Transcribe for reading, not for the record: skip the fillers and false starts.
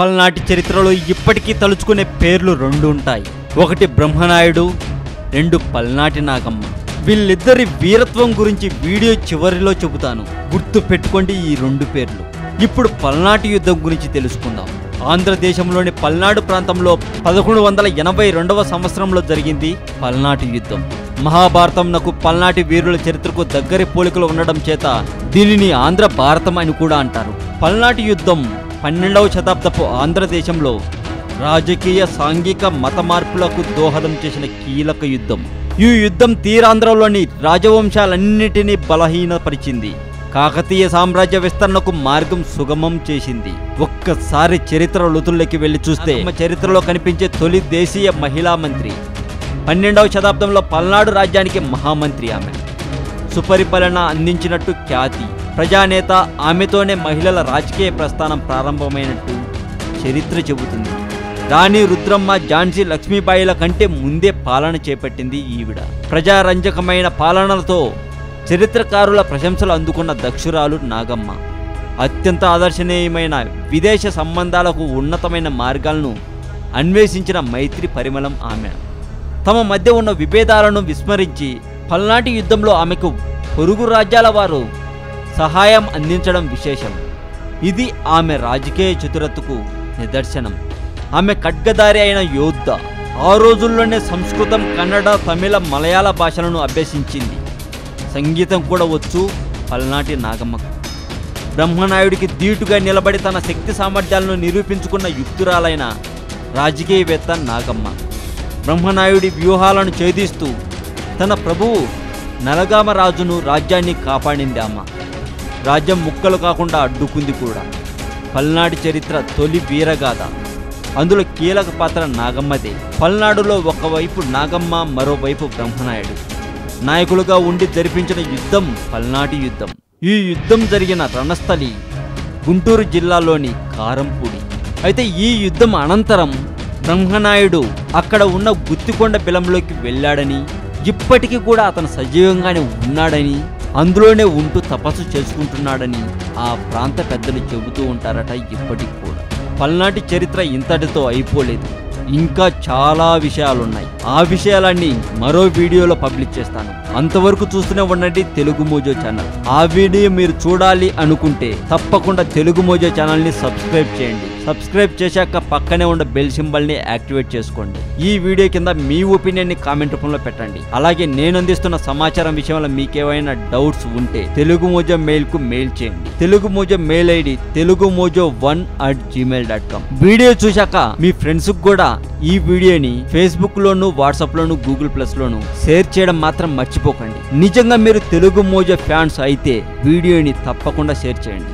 పల్నాటి చరిత్రలో ఇప్పటికీ తలుచుకునే పేర్లు రెండు ఉంటాయి. ఒకటి బ్రహ్మనాయుడు, రెండు పల్నాటి నాగమ్మ. వీళ్ళిద్దరి వీరత్వం గురించి వీడియో చివరిలో చెబుతాను, గుర్తు పెట్టుకోండి ఈ రెండు పేర్లు. ఇప్పుడు పల్నాటి యుద్ధం గురించి తెలుసుకుందాం. ఆంధ్రదేశంలోని పల్నాడు ప్రాంతంలో 1182వ సంవత్సరంలో జరిగింది పల్నాటి యుద్ధం. మహాభారతంనకు పల్నాటి వీరుల చరిత్రకు దగ్గరి పోలికలు ఉండడం చేత దీనిని ఆంధ్ర భారతం అని కూడా అంటారు. పల్నాటి యుద్ధం 12వ శతాబ్దపు ఆంధ్రదేశంలో రాజకీయ, సాంఘిక, మత మార్పులకు దోహదం చేసిన కీలక యుద్ధం. ఈ యుద్ధం తీరాంధ్రలోని రాజవంశాలన్నిటినీ బలహీనపరిచింది. కాకతీయ సామ్రాజ్య విస్తరణకు మార్గం సుగమం చేసింది. ఒక్కసారి చరిత్ర లోతుల్లోకి వెళ్లి చూస్తే చరిత్రలో కనిపించే తొలి దేశీయ మహిళా మంత్రి. 12వ శతాబ్దంలో పల్నాడు రాజ్యానికి మహామంత్రి ఆమె. సుపరిపాలన అందించినట్టు ఖ్యాతి, ప్రజానేత. ఆమెతోనే మహిళల రాజకీయ ప్రస్థానం ప్రారంభమైనట్టు చరిత్ర చెబుతుంది. రాణి రుద్రమ్మ, ఝాన్సీ లక్ష్మీబాయిల కంటే ముందే పాలన చేపట్టింది ఈవిడ. ప్రజారంజకమైన పాలనలతో చరిత్రకారుల ప్రశంసలు అందుకున్న దక్షురాలు నాగమ్మ. అత్యంత ఆదర్శనీయమైన విదేశ సంబంధాలకు ఉన్నతమైన మార్గాలను అన్వేషించిన మైత్రి పరిమళం ఆమె. తమ మధ్య ఉన్న విభేదాలను విస్మరించి పల్నాటి యుద్ధంలో ఆమెకు పొరుగు రాజ్యాల వారు సహాయం అందించడం విశేషం. ఇది ఆమె రాజకీయ చతురతకు నిదర్శనం. ఆమె ఖడ్గధారి అయిన యోద్ధ. ఆ రోజుల్లోనే సంస్కృతం, కన్నడ, తమిళ, మలయాళ భాషలను అభ్యసించింది. సంగీతం కూడా వచ్చు పల్నాటి నాగమ్మకు. బ్రహ్మనాయుడికి ధీటుగా నిలబడి తన శక్తి సామర్థ్యాలను నిరూపించుకున్న యుక్తురాలైన రాజకీయవేత్త నాగమ్మ. బ్రహ్మనాయుడి వ్యూహాలను ఛేదిస్తూ తన ప్రభువు నలగామ రాజును, రాజ్యాన్ని కాపాడింది అమ్మ. రాజ్యం ముక్కలు కాకుండా అడ్డుకుంది కూడా. పల్నాటి చరిత్ర తొలి వీరగాథ. అందులో కీలక పాత్ర నాగమ్మదే. పల్నాడులో ఒకవైపు నాగమ్మ, మరోవైపు బ్రహ్మనాయుడు నాయకులుగా ఉండి జరిపించిన యుద్ధం పల్నాటి యుద్ధం. ఈ యుద్ధం జరిగిన రణస్థలి గుంటూరు జిల్లాలోని కారంపూడి. అయితే ఈ యుద్ధం అనంతరం బ్రహ్మనాయుడు అక్కడ ఉన్న గుత్తికొండ బిలంలోకి వెళ్ళాడని, ఇప్పటికీ కూడా అతను సజీవంగానే ఉన్నాడని, అందులోనే ఉంటూ తపస్సు చేసుకుంటున్నాడని ఆ ప్రాంత పెద్దలు చెబుతూ ఉంటారట ఇప్పటికి కూడా. పల్నాటి చరిత్ర ఇంతటితో అయిపోలేదు, ఇంకా చాలా విషయాలున్నాయి. ఆ విషయాలన్నీ మరో వీడియోలో పబ్లిష్ చేస్తాను. అంతవరకు చూస్తూనే ఉండండి తెలుగు మోజో ఛానల్. ఆ వీడియో మీరు చూడాలి అనుకుంటే తప్పకుండా తెలుగు మోజో ఛానల్ని సబ్స్క్రైబ్ చేయండి. సబ్స్క్రైబ్ చేశాక పక్కనే ఉన్న బెల్ సింబల్ని యాక్టివేట్ చేసుకోండి. ఈ వీడియో కింద మీ ఒపీనియన్ని కామెంట్ రూపంలో పెట్టండి. అలాగే నేను అందిస్తున్న సమాచారం విషయంలో మీకేమైనా డౌట్స్ ఉంటే తెలుగు మోజో మెయిల్కు మెయిల్ చేయండి. Telugu Mojo mail ID telugumojo1@gmail.com. Video చూశాక మీ ఫ్రెండ్స్కి కూడా ఈ వీడియోని ఫేస్బుక్ లోను, వాట్సాప్ లోను, గూగుల్ ప్లస్ లోను షేర్ చేయడం మాత్రం మర్చిపోకండి. నిజంగా మీరు తెలుగు మోజో ఫ్యాన్స్ అయితే వీడియోని తప్పకుండా షేర్ చేయండి.